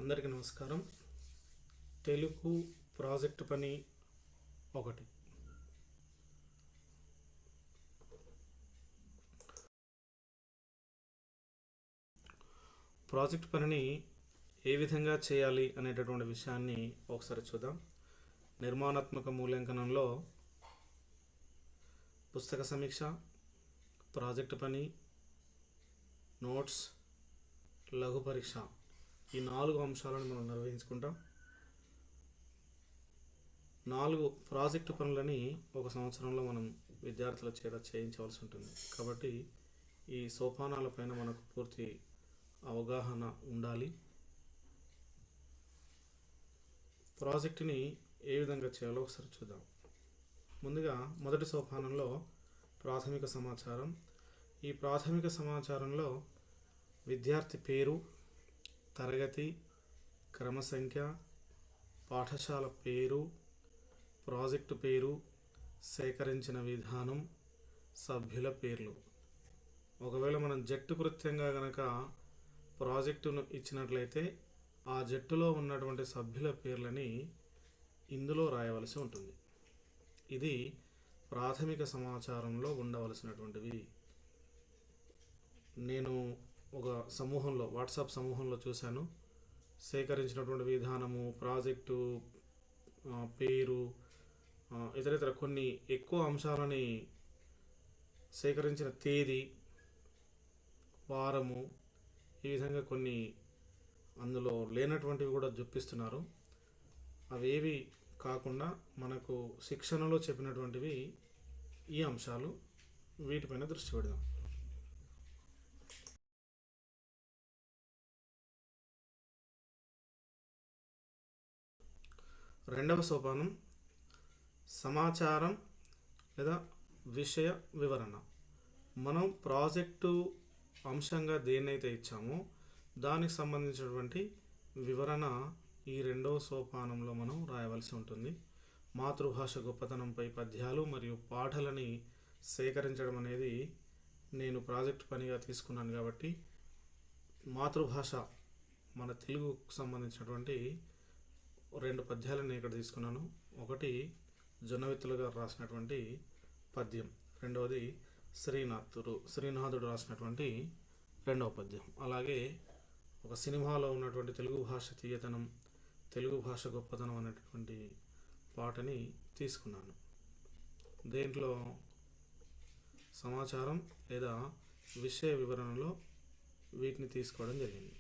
అందరికీ నమస్కారం. తెలుగు ప్రాజెక్ట్ పని 1. ప్రాజెక్ట్ పనిని ఏ విధంగా చేయాలి అనేటటువంటి విషయాన్ని ఒకసారి చూద్దాం. నిర్మాణాత్మక మూల్యాంకనంలో పుస్తక సమీక్ష, ప్రాజెక్ట్ పని, నోట్స్, లఘు పరీక్ష, ఈ 4 అంశాలను మనం నిర్వహించుకుంటాం. 4 ప్రాజెక్టు పనులని ఒక సంవత్సరంలో మనం విద్యార్థుల చేత చేయించవలసి ఉంటుంది. కాబట్టి ఈ సోపానాలపైన మనకు పూర్తి అవగాహన ఉండాలి. ప్రాజెక్టుని ఏ విధంగా చేయాలో ఒకసారి చూద్దాం. ముందుగా మొదటి సోపానంలో ప్రాథమిక సమాచారం. ఈ ప్రాథమిక సమాచారంలో విద్యార్థి పేరు, తరగతి, క్రమ సంఖ్య, పాఠశాల పేరు, ప్రాజెక్టు పేరు, సేకరించిన విధానం, సభ్యుల పేర్లు. ఒకవేళ మనం జట్టు కృత్యంగా గనక ప్రాజెక్టును ఇచ్చినట్లయితే ఆ జట్టులో ఉన్నటువంటి సభ్యుల పేర్లని ఇందులో రాయవలసి ఉంటుంది. ఇది ప్రాథమిక సమాచారంలో ఉండవలసినటువంటివి. నేను ఒక సమూహంలో, వాట్సాప్ సమూహంలో చూశాను. సేకరించినటువంటి విధానము, ప్రాజెక్టు పేరు, ఇతర కొన్ని ఎక్కువ అంశాలని, సేకరించిన తేదీ, వారము, ఈ విధంగా కొన్ని అందులో లేనటువంటివి కూడా చూపిస్తున్నారు. అవేవి కాకుండా మనకు శిక్షణలో చెప్పినటువంటివి ఈ అంశాలు. వీటిపైన దృష్టి పెడదాం. రెండవ సోపానం సమాచారం లేదా విషయ వివరణ. మనం ప్రాజెక్టు అంశంగా దేన్నైతే ఇచ్చామో దానికి సంబంధించినటువంటి వివరణ ఈ రెండవ సోపానంలో మనం రాయవలసి ఉంటుంది. మాతృభాష గొప్పతనంపై పద్యాలు మరియు పాటలని సేకరించడం అనేది నేను ప్రాజెక్ట్ పనిగా తీసుకున్నాను. కాబట్టి మాతృభాష మన తెలుగుకు సంబంధించినటువంటి 2 పద్యాలను ఇక్కడ తీసుకున్నాను. ఒకటి జొన్నవిత్తులు గారు రాసినటువంటి పద్యం, రెండవది శ్రీనాథుడు రాసినటువంటి 2వ పద్యం. అలాగే ఒక సినిమాలో ఉన్నటువంటి తెలుగు భాష తీయతనం, తెలుగు భాష గొప్పతనం అనేటటువంటి పాటని తీసుకున్నాను. దేంట్లో సమాచారం లేదా విషయ వివరణలో వీటిని తీసుకోవడం జరిగింది.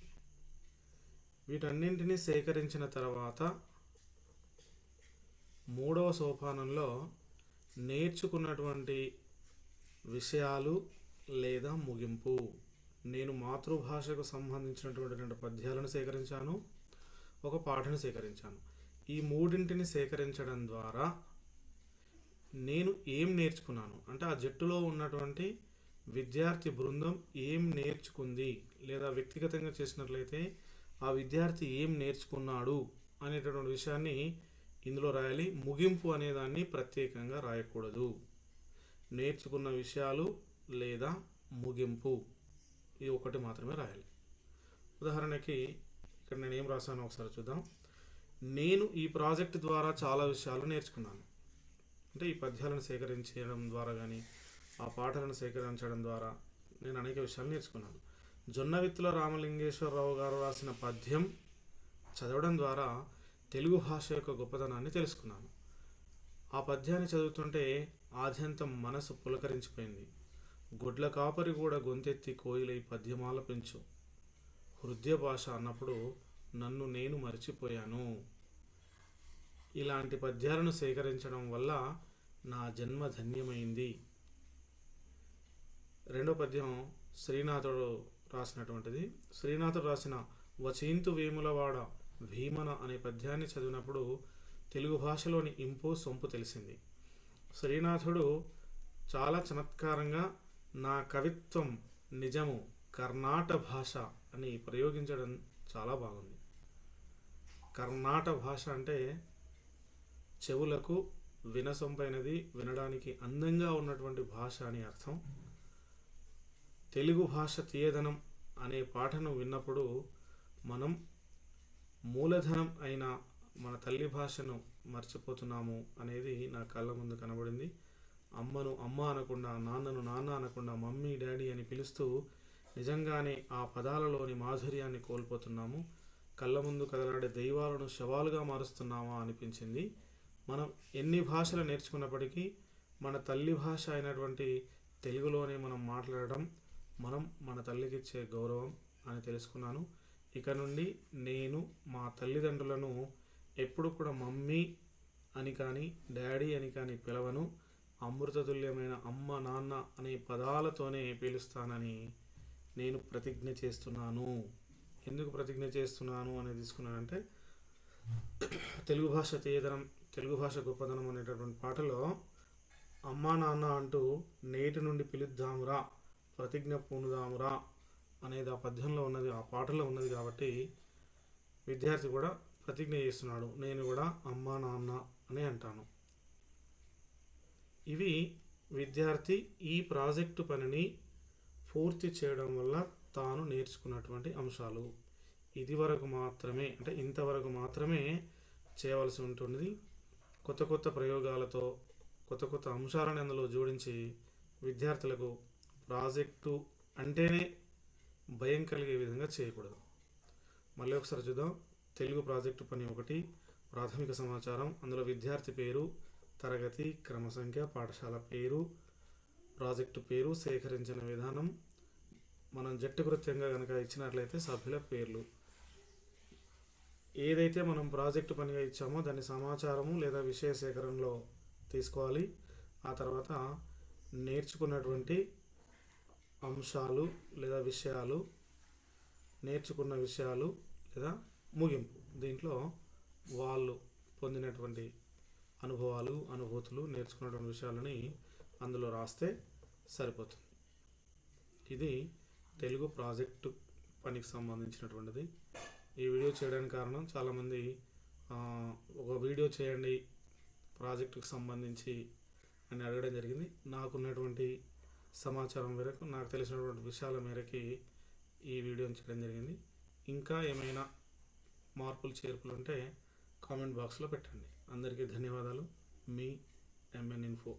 వీటన్నింటినీ సేకరించిన తర్వాత 3వ సోపానంలో నేర్చుకున్నటువంటి విషయాలు లేదా ముగింపు. నేను మాతృభాషకు సంబంధించినటువంటి 2 పద్యాలను సేకరించాను, ఒక పాటను సేకరించాను. ఈ 3ంటిని సేకరించడం ద్వారా నేను ఏం నేర్చుకున్నాను అంటే ఆ జట్టులో ఉన్నటువంటి విద్యార్థి బృందం ఏం నేర్చుకుంది, లేదా వ్యక్తిగతంగా చేసినట్లయితే ఆ విద్యార్థి ఏం నేర్చుకున్నాడు అనేటటువంటి విషయాన్ని ఇందులో రాయాలి. ముగింపు అనేదాన్ని ప్రత్యేకంగా రాయకూడదు. నేర్చుకున్న విషయాలు లేదా ముగింపు, ఇది ఒకటి మాత్రమే రాయాలి. ఉదాహరణకి ఇక్కడ నేను ఏం రాశానో ఒకసారి చూద్దాం. నేను ఈ ప్రాజెక్ట్ ద్వారా చాలా విషయాలు నేర్చుకున్నాను. అంటే ఈ పద్యాలను సేకరించడం ద్వారా కానీ ఆ పాటలను సేకరించడం ద్వారా నేను అనేక విషయాలు నేర్చుకున్నాను. జొన్నవిత్తుల రామలింగేశ్వరరావు గారు రాసిన పద్యం చదవడం ద్వారా తెలుగు భాష యొక్క గొప్పతనాన్ని తెలుసుకున్నాను. ఆ పద్యాన్ని చదువుతుంటే ఆద్యంతం మనసు పులకరించిపోయింది. గొడ్ల కాపరి కూడా గొంతెత్తి కోయిలై పద్యమాల పెంచు, హృదయ భాష అన్నప్పుడు నన్ను నేను మర్చిపోయాను. ఇలాంటి పద్యాలను సేకరించడం వల్ల నా జన్మ ధన్యమైంది. 2వ పద్యం శ్రీనాథుడు రాసినటువంటిది. శ్రీనాథుడు రాసిన వచీంతు వేములవాడ భీమన అనే పద్యాన్ని చదివినప్పుడు తెలుగు భాషలోని ఇంపు సొంపు తెలిసింది. శ్రీనాథుడు చాలా చమత్కారంగా నా కవిత్వం నిజము కర్ణాట భాష అని ప్రయోగించడం చాలా బాగుంది. కర్ణాట భాష అంటే చెవులకు వినసొంపైనది, వినడానికి అందంగా ఉన్నటువంటి భాష అని అర్థం. తెలుగు భాష తీయదనం అనే పాటను విన్నప్పుడు మనం మూలధనం అయిన మన తల్లి భాషను మర్చిపోతున్నాము అనేది నా కళ్ళ ముందు కనబడింది. అమ్మను అమ్మ అనకుండా, నాన్నను నాన్న అనకుండా మమ్మీ డాడీ అని పిలుస్తూ నిజంగానే ఆ పదాలలోని మాధుర్యాన్ని కోల్పోతున్నాము. కళ్ళ ముందు కదలాడే దైవాలను శవాలుగా మారుస్తున్నామా అనిపించింది. మనం ఎన్ని భాషలు నేర్చుకున్నప్పటికీ మన తల్లి భాష అయినటువంటి తెలుగులోనే మనం మాట్లాడడం మనం మన తల్లికి ఇచ్చే గౌరవం అని తెలుసుకున్నాను. ఇక నుండి నేను మా తల్లిదండ్రులను ఎప్పుడు కూడా మమ్మీ అని కానీ డాడీ అని కానీ పిలవను. అమృతతుల్యమైన అమ్మ నాన్న అనే పదాలతోనే పిలుస్తానని నేను ప్రతిజ్ఞ చేస్తున్నాను. ఎందుకు ప్రతిజ్ఞ చేస్తున్నాను అనేది తీసుకున్నానంటే, తెలుగు భాష తీయదనం, తెలుగు భాష గొప్పదనం అనేటటువంటి పాటలో అమ్మా నాన్న అంటూ నేటి నుండి పిలుద్దామురా, ప్రతిజ్ఞ పూనుదామురా అనేది ఆ పద్యంలో ఉన్నది, ఆ పాటలో ఉన్నది. కాబట్టి విద్యార్థి కూడా ప్రతిజ్ఞ చేస్తున్నాడు, నేను కూడా అమ్మా నాన్న అని అంటాను. ఇవి విద్యార్థి ఈ ప్రాజెక్టు పనిని పూర్తి చేయడం వల్ల తాను నేర్చుకున్నటువంటి అంశాలు. ఇది వరకు మాత్రమే, అంటే ఇంతవరకు మాత్రమే చేయవలసి ఉంటుంది. కొత్త కొత్త ప్రయోగాలతో కొత్త కొత్త అంశాలను అందులో జోడించి విద్యార్థులకు ప్రాజెక్టు అంటేనే భయం కలిగే విధంగా చేయకూడదు. మళ్ళీ ఒకసారి చూద్దాం. తెలుగు ప్రాజెక్టు పని 1, ప్రాథమిక సమాచారం. అందులో విద్యార్థి పేరు, తరగతి, క్రమ సంఖ్య, పాఠశాల పేరు, ప్రాజెక్టు పేరు, సేకరించిన విధానం, మనం జట్టు కృత్యంగా కనుక ఇచ్చినట్లయితే సభ్యుల పేర్లు. ఏదైతే మనం ప్రాజెక్టు పనిగా ఇచ్చామో దాని సమాచారము లేదా విషయ సేకరణలో తీసుకోవాలి. ఆ తర్వాత నేర్చుకున్నటువంటి అంశాలు లేదా విషయాలు, నేర్చుకున్న విషయాలు లేదా ముగింపు. దీంట్లో వాళ్ళు పొందినటువంటి అనుభవాలు, అనుభూతులు, నేర్చుకున్నటువంటి విషయాలని అందులో రాస్తే సరిపోతుంది. ఇది తెలుగు ప్రాజెక్టు పనికి సంబంధించినటువంటిది. ఈ వీడియో చేయడానికి కారణం, చాలామంది ఒక వీడియో చేయండి ప్రాజెక్టుకు సంబంధించి అని అడగడం జరిగింది. నాకున్నటువంటి సమాచారం మేరకు, నాకు తెలిసినటువంటి విషయాల మేరకి ఈ వీడియోని చేయడం జరిగింది. ఇంకా ఏమైనా మార్పులు చేర్పులు ఉంటే కామెంట్ బాక్స్లో పెట్టండి. అందరికీ ధన్యవాదాలు. మీ MN Info.